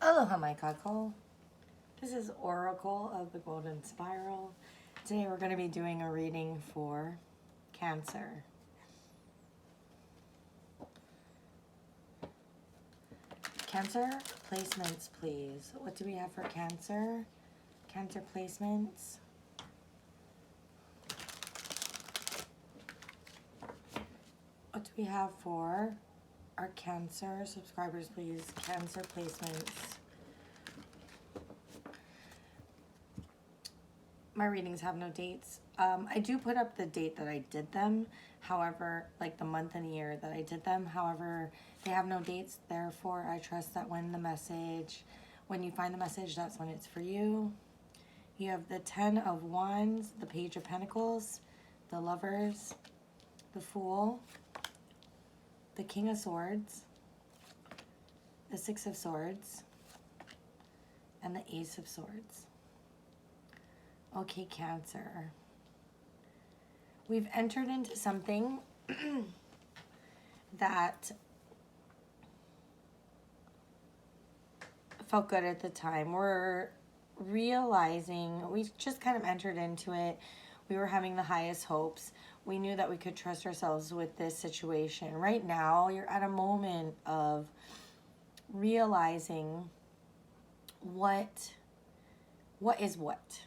Aloha, my kako. This is Oracle of the Golden Spiral. Today we're going to be doing a reading for Cancer. Cancer placements, please. What do we have for Cancer? Cancer placements. What do we have for our Cancer subscribers, please? Cancer placements. My readings have no dates. I do put up the date that I did them. However, like the month and year that I did them. However, they have no dates. Therefore, I trust that when you find the message, that's when it's for you. You have the 10 of Wands, the Page of Pentacles, the Lovers, the Fool, the King of Swords, the Six of Swords, and the Ace of Swords. Okay, Cancer. We've entered into something that felt good at the time. We're realizing, we just kind of entered into it. We were having the highest hopes. We knew that we could trust ourselves with this situation. Right now, you're at a moment of realizing what is what.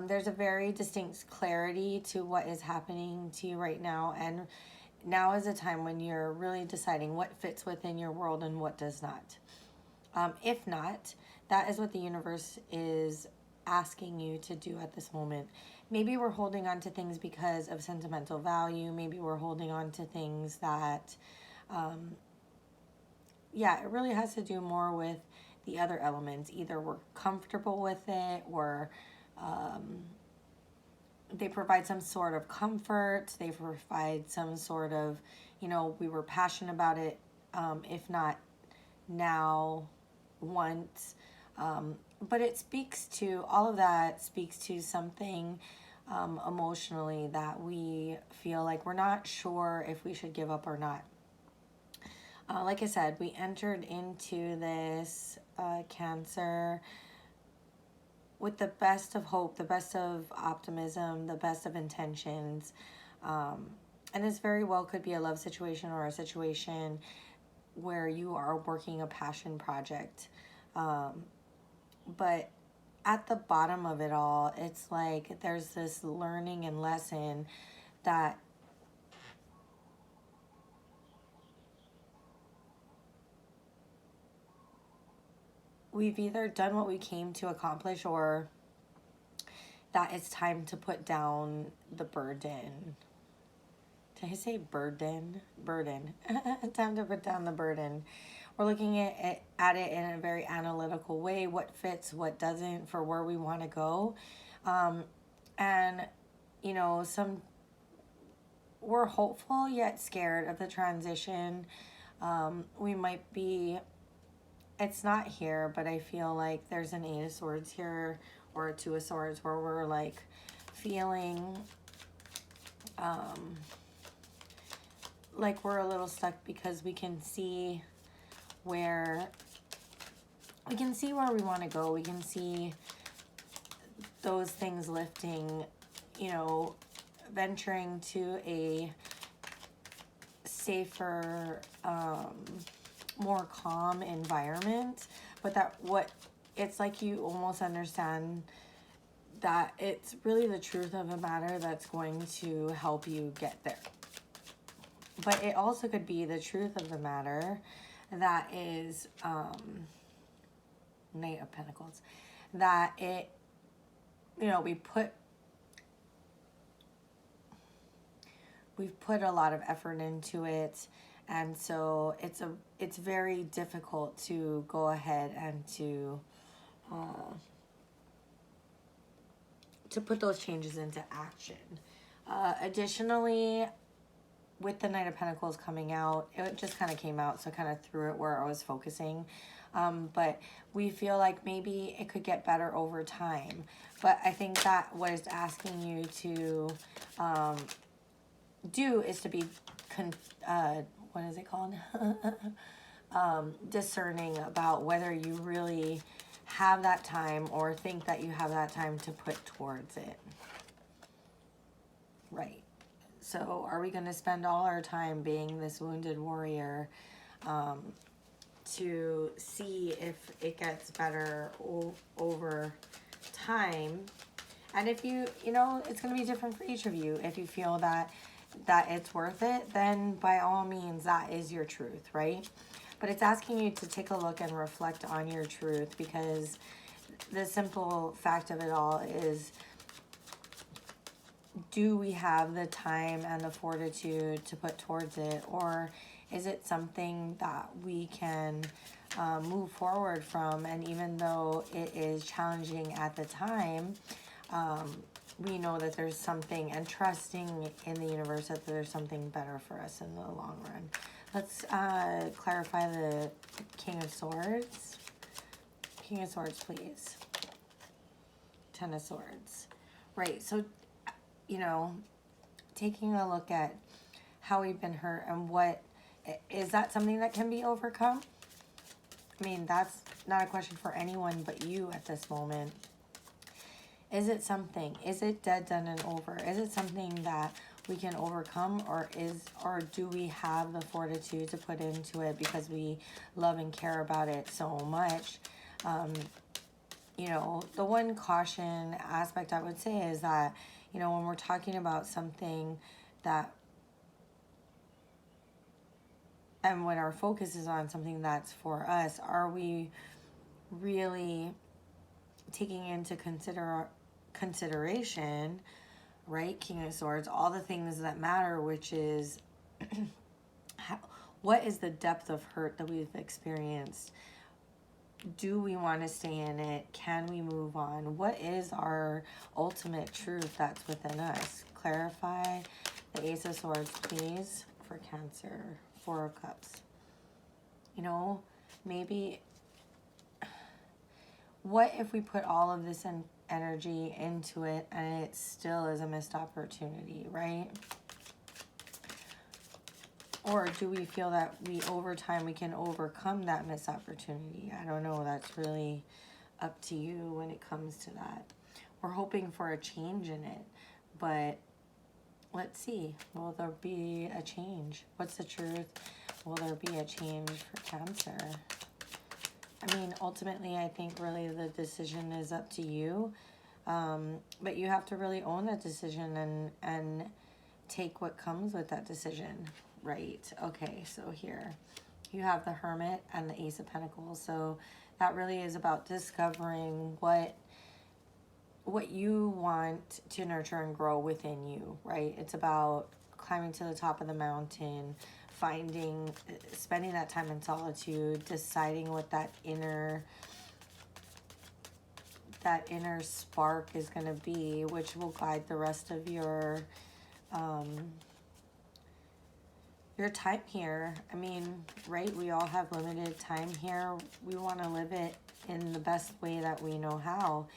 There's a very distinct clarity to what is happening to you right now, and now is a time when you're really deciding what fits within your world and what does not. If not, that is what the universe is asking you to do at this moment. Maybe we're holding on to things because of sentimental value. Maybe we're holding on to things that, it really has to do more with the other elements. Either we're comfortable with it, or they provide some sort of comfort. They provide some sort of, we were passionate about it. If not now, once. But it speaks to, all of that speaks to something emotionally that we feel like we're not sure if we should give up or not. Like I said, we entered into this Cancer with the best of hope, the best of optimism, the best of intentions. And this very well could be a love situation or a situation where you are working a passion project. But at the bottom of it all, it's like there's this learning and lesson that we've either done what we came to accomplish, or that it's time to put down the burden. Did I say burden? Burden. Time to put down the burden. We're looking at it in a very analytical way. What fits, what doesn't, for where we want to go. And, we're hopeful yet scared of the transition. We might be, it's not here, but I feel like there's an 8 of Swords here, or a 2 of Swords, where we're like feeling like we're a little stuck because we can see where we want to go. We can see those things lifting, venturing to a safer, more calm environment. But it's like you almost understand that it's really the truth of the matter that's going to help you get there. But it also could be the truth of the matter that is Knight of Pentacles, that it, we've put a lot of effort into it, and so it's very difficult to go ahead and to put those changes into action. Additionally, with the Knight of Pentacles coming out, it just kind of came out, so I kind of threw it where I was focusing. But we feel like maybe it could get better over time. But I think that what it's asking you to do is to be, what is it called? discerning about whether you really have that time or think that you have that time to put towards it. Right. So are we going to spend all our time being this wounded warrior to see if it gets better over time? And if it's going to be different for each of you. If you feel that it's worth it, then by all means, that is your truth, right? But it's asking you to take a look and reflect on your truth, because the simple fact of it all is, do we have the time and the fortitude to put towards it? Or is it something that we can move forward from? And even though it is challenging at the time, we know that there's something, and trusting in the universe that there's something better for us in the long run. Let's clarify the King of Swords. King of Swords, please. Ten of Swords. Right, so, taking a look at how we've been hurt and is that something that can be overcome? I mean, that's not a question for anyone but you at this moment. Is it something? Is it dead, done, and over? Is it something that we can overcome, or do we have the fortitude to put into it because we love and care about it so much? The one caution aspect I would say is that, when we're talking about something and when our focus is on something that's for us, are we really taking into consideration, right, King of Swords, all the things that matter, which is what is the depth of hurt that we've experienced? Do we want to stay in it? Can we move on? What is our ultimate truth that's within us? Clarify the Ace of Swords, please, for Cancer. Four of Cups. Maybe, what if we put all of this energy into it and it still is a missed opportunity, right? Or do we feel that over time we can overcome that missed opportunity? I don't know. That's really up to you when it comes to that. We're hoping for a change in it, but let's see. Will there be a change? What's the truth? Will there be a change for Cancer? I mean, ultimately, I think really the decision is up to you, but you have to really own that decision and take what comes with that decision. Right. Okay. So here you have the Hermit and the Ace of Pentacles. So that really is about discovering what you want to nurture and grow within you, right? It's about climbing to the top of the mountain, spending that time in solitude, deciding what that inner spark is going to be, which will guide the rest of your time here. I mean, right, we all have limited time here. We want to live it in the best way that we know how.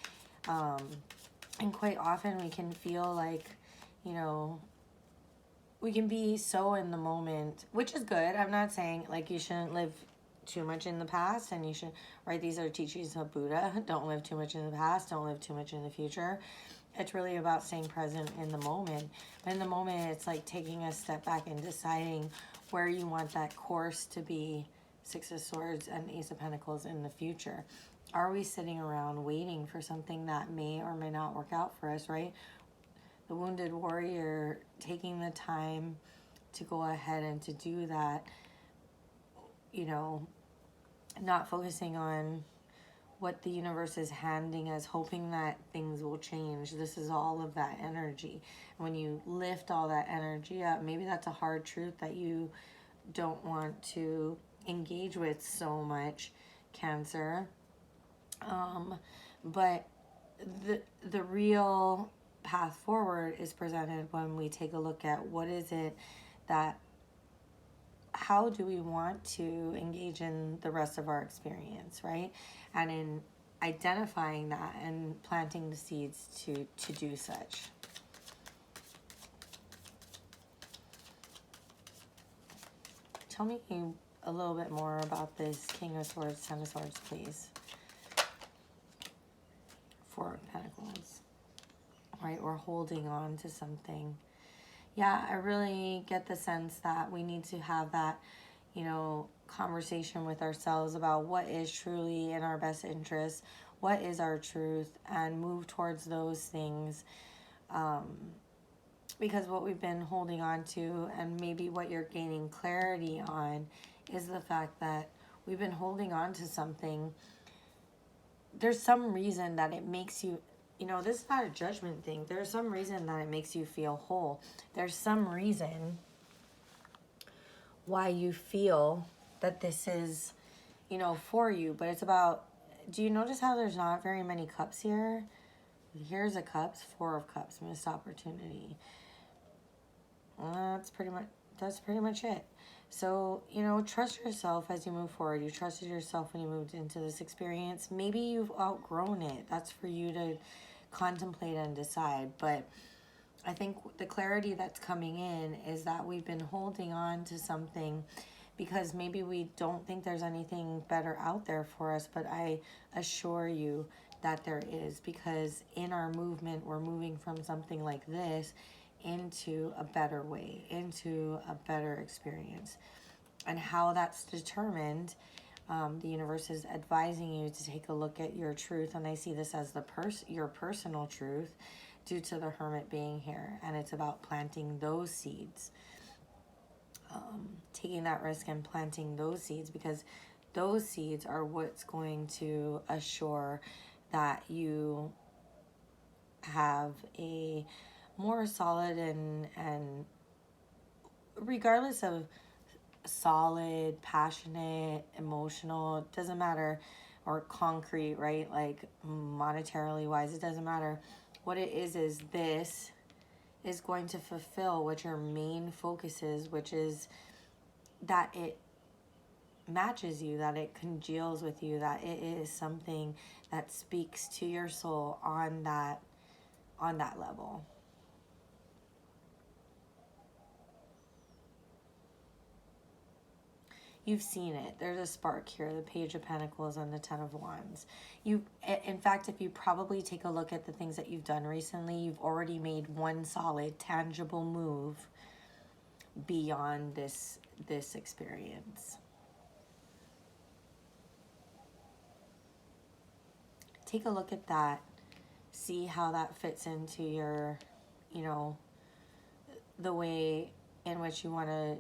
And quite often we can feel like, we can be so in the moment, which is good. I'm not saying like you shouldn't live too much in the past, and you should, right, these are teachings of Buddha. Don't live too much in the past, don't live too much in the future. It's really about staying present in the moment. But in the moment, it's like taking a step back and deciding where you want that course to be, Six of Swords and Ace of Pentacles, in the future. Are we sitting around waiting for something that may or may not work out for us, right? The wounded warrior taking the time to go ahead and to do that, not focusing on what the universe is handing us, hoping that things will change. This is all of that energy. When you lift all that energy up, maybe that's a hard truth that you don't want to engage with so much, Cancer. But the real path forward is presented when we take a look at what is it that, how do we want to engage in the rest of our experience, right? And in identifying that and planting the seeds to do such. Tell me a little bit more about this King of Swords, Ten of Swords, please. Four of Pentacles. Right? We're holding on to something. Yeah, I really get the sense that we need to have that, you know, conversation with ourselves about what is truly in our best interest, what is our truth, and move towards those things. Because what we've been holding on to, and maybe what you're gaining clarity on, is the fact that we've been holding on to something. There's some reason that it makes you, you know, this is not a judgment thing. There's some reason that it makes you feel whole. There's some reason why you feel that this is, you know, for you. But it's about, do you notice how there's not very many cups here? Here's a cups, Four of Cups, missed opportunity. That's pretty much it. So, you know, trust yourself as you move forward. You trusted yourself when you moved into this experience. Maybe you've outgrown it. That's for you to contemplate and decide. But I think the clarity that's coming in is that we've been holding on to something because maybe we don't think there's anything better out there for us. But I assure you that there is, because in our movement, we're moving from something like this into a better way, into a better experience. And how that's determined, the universe is advising you to take a look at your truth. And I see this as your personal truth due to the Hermit being here. And it's about planting those seeds, taking that risk and planting those seeds, because those seeds are what's going to assure that you have a more solid and regardless of solid, passionate, emotional, it doesn't matter, or concrete, right? Like monetarily wise, it doesn't matter. What it is this is going to fulfill what your main focus is, which is that it matches you, that it congeals with you, that it is something that speaks to your soul on that level. You've seen it. There's a spark here, the Page of Pentacles and the Ten of Wands. In fact, if you probably take a look at the things that you've done recently, you've already made one solid, tangible move beyond this experience. Take a look at that. See how that fits into your, you know, the way in which you want to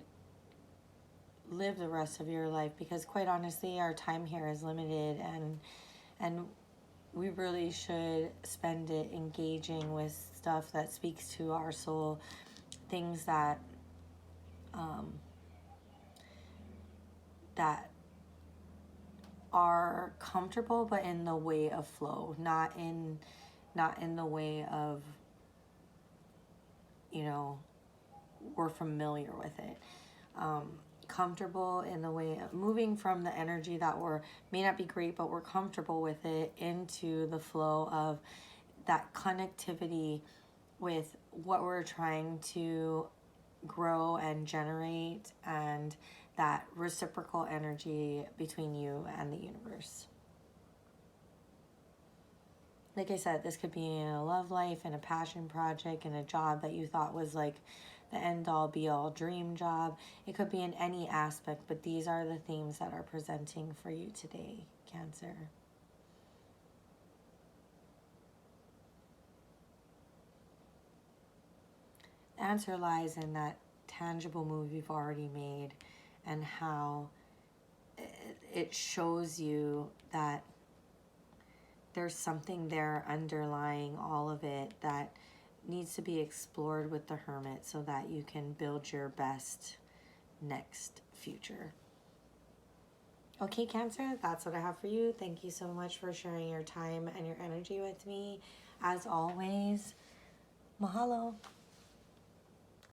live the rest of your life, because quite honestly our time here is limited, and we really should spend it engaging with stuff that speaks to our soul, things that that are comfortable but in the way of flow, not in the way of, you know, we're familiar with it. Comfortable in the way of moving from the energy that may not be great, but we're comfortable with it, into the flow of that connectivity with what we're trying to grow and generate, and that reciprocal energy between you and the universe. Like I said, this could be in a love life, in a passion project, in a job that you thought was like the end-all be-all dream job. It could be in any aspect, but these are the themes that are presenting for you today, Cancer. The answer lies in that tangible move you've already made, and how it shows you that there's something there underlying all of it that needs to be explored with the Hermit, so that you can build your best next future. Okay, Cancer, that's what I have for you. Thank you so much for sharing your time and your energy with me. As always, mahalo.